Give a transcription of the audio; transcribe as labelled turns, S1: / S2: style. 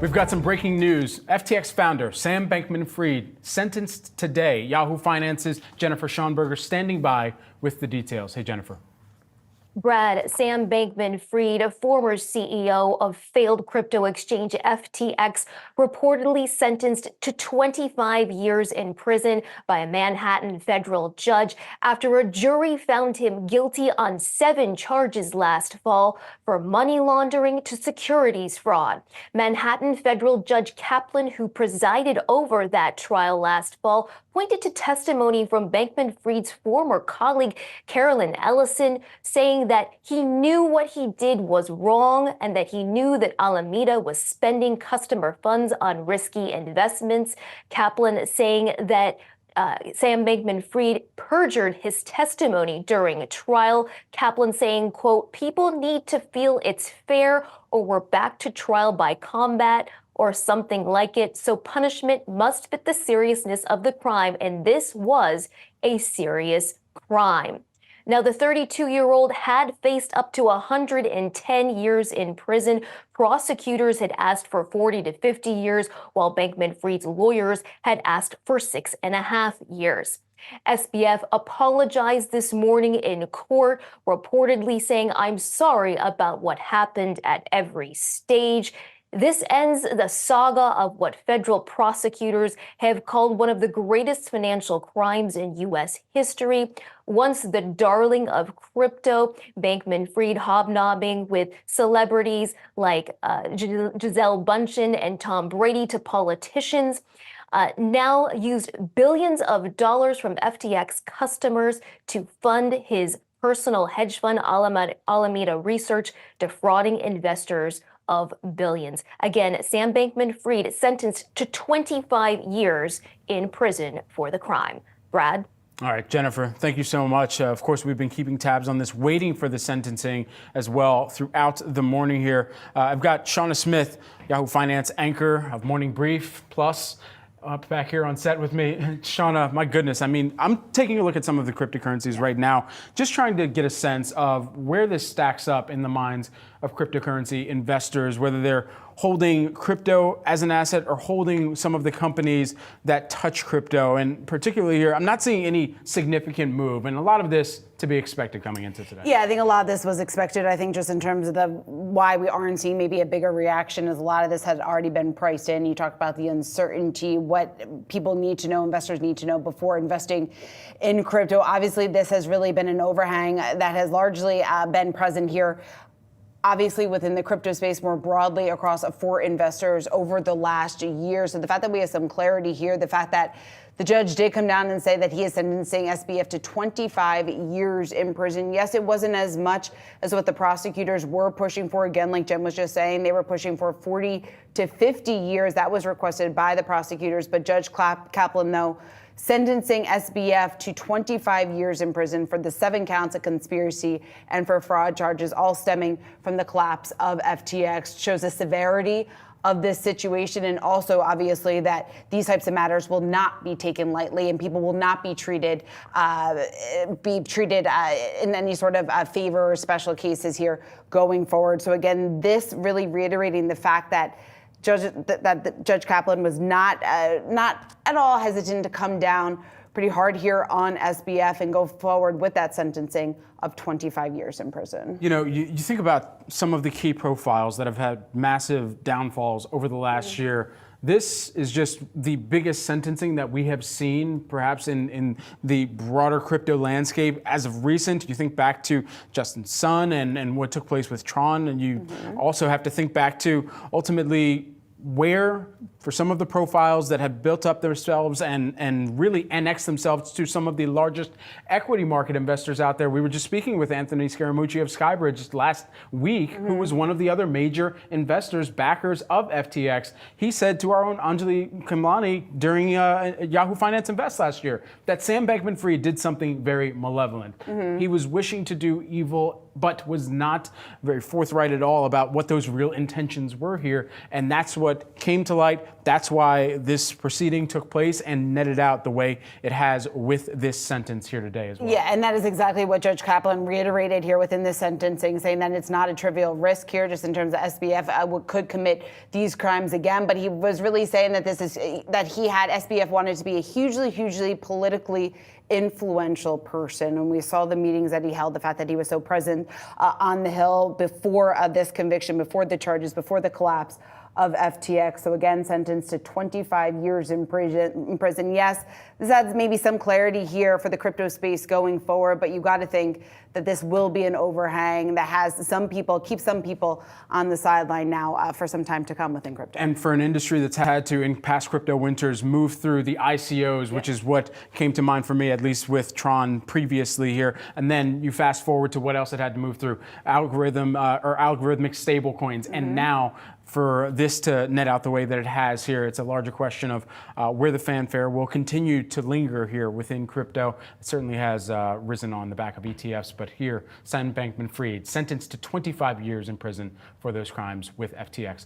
S1: We've got some breaking news. FTX founder Sam Bankman Fried sentenced today. Yahoo Finance's Jennifer Schonberger standing by with the details. Hey, Jennifer.
S2: Brad, Sam Bankman Fried, a former CEO of failed crypto exchange FTX, reportedly sentenced to 25 years in prison by a Manhattan federal judge after a jury found him guilty on 7 charges last fall for money laundering to securities fraud. Manhattan federal Judge Kaplan, who presided over that trial last fall, pointed to testimony from Bankman Fried's former colleague, Carolyn Ellison, saying that he knew what he did was wrong and that he knew that Alameda was spending customer funds on risky investments. Kaplan saying that Sam Bankman Fried perjured his testimony during a trial. Kaplan saying, quote, "People need to feel it's fair or we're back to trial by combat," or something like it. So punishment must fit the seriousness of the crime, and this was a serious crime. Now, the 32-year-old had faced up to 110 years in prison. Prosecutors had asked for 40 to 50 years, while Bankman Fried's lawyers had asked for 6.5 years. SBF apologized this morning in court, reportedly saying, "I'm sorry about what happened at every stage." This ends the saga of what federal prosecutors have called one of the greatest financial crimes in U.S. history. Once the darling of crypto, Bankman Fried hobnobbing with celebrities like Gisele Bündchen and Tom Brady to politicians, now used billions of dollars from FTX customers to fund his personal hedge fund, Alameda Research, defrauding investors of billions. Again, Sam Bankman Fried sentenced to 25 years in prison for the crime. Brad?
S1: All right, Jennifer, thank you so much. Of course, we've been keeping tabs on this, waiting for the sentencing as well throughout the morning here. I've got Shauna Smith, Yahoo Finance anchor of Morning Brief Plus, up back here on set with me. Shauna, my goodness, I mean, I'm taking a look at some of the cryptocurrencies right now, just trying to get a sense of where this stacks up in the minds of cryptocurrency investors, whether they're holding crypto as an asset or holding some of the companies that touch crypto. And particularly here, I'm not seeing any significant move, and a lot of this to be expected coming into today.
S3: Yeah, I think a lot of this was expected. I think just in terms of the why we aren't seeing maybe a bigger reaction is a lot of this had already been priced in. You talk about the uncertainty, what people need to know, investors need to know before investing in crypto. Obviously, this has really been an overhang that has largely been present here. Obviously, within the crypto space more broadly across for investors over the last year. So the fact that we have some clarity here, the fact that the judge did come down and say that he is sentencing SBF to 25 years in prison. Yes, it wasn't as much as what the prosecutors were pushing for. Again, like Jen was just saying, they were pushing for 40 to 50 years. That was requested by the prosecutors. But Judge Kaplan, though, sentencing SBF to 25 years in prison for the 7 counts of conspiracy and for fraud charges, all stemming from the collapse of FTX, shows the severity of this situation, and also obviously that these types of matters will not be taken lightly, and people will not be treated in any sort of favor or special cases here going forward. So again, this really reiterating the fact that Judge Kaplan was not at all hesitant to come down pretty hard here on SBF and go forward with that sentencing of 25 years in prison.
S1: You know, you think about some of the key profiles that have had massive downfalls over the last year. This is just the biggest sentencing that we have seen, perhaps in the broader crypto landscape as of recent. You think back to Justin Sun and what took place with Tron, and you also have to think back to ultimately where, for some of the profiles that have built up themselves and really annexed themselves to some of the largest equity market investors out there. We were just speaking with Anthony Scaramucci of Skybridge last week, who was one of the other major investors, backers of FTX. He said to our own Anjali Kamlani during Yahoo Finance Invest last year that Sam Bankman Fried did something very malevolent. He was wishing to do evil, but was not very forthright at all about what those real intentions were here. And that's what came to light that's why this proceeding took place and netted out the way it has with this sentence here today as well.
S3: Yeah, and that is exactly what Judge Kaplan reiterated here within this sentencing, saying that it's not a trivial risk here, just in terms of SBF could commit these crimes again. But he was really saying that SBF wanted to be a hugely politically influential person. And we saw the meetings that he held, the fact that he was so present on the Hill before this conviction, before the charges, before the collapse of FTX. So again, sentenced to 25 years in prison. Yes, this adds maybe some clarity here for the crypto space going forward, but you got to think that this will be an overhang that has keeps some people on the sideline now for some time to come within crypto.
S1: And for an industry that's had to, in past crypto winters, move through the ICOs, which is what came to mind for me, at least with Tron previously here. And then you fast forward to what else it had to move through, algorithmic stable coins. And now for this to net out the way that it has here, it's a larger question of where the fanfare will continue to linger here within crypto. It certainly has risen on the back of ETFs, but here, Sam Bankman Fried sentenced to 25 years in prison for those crimes with FTX.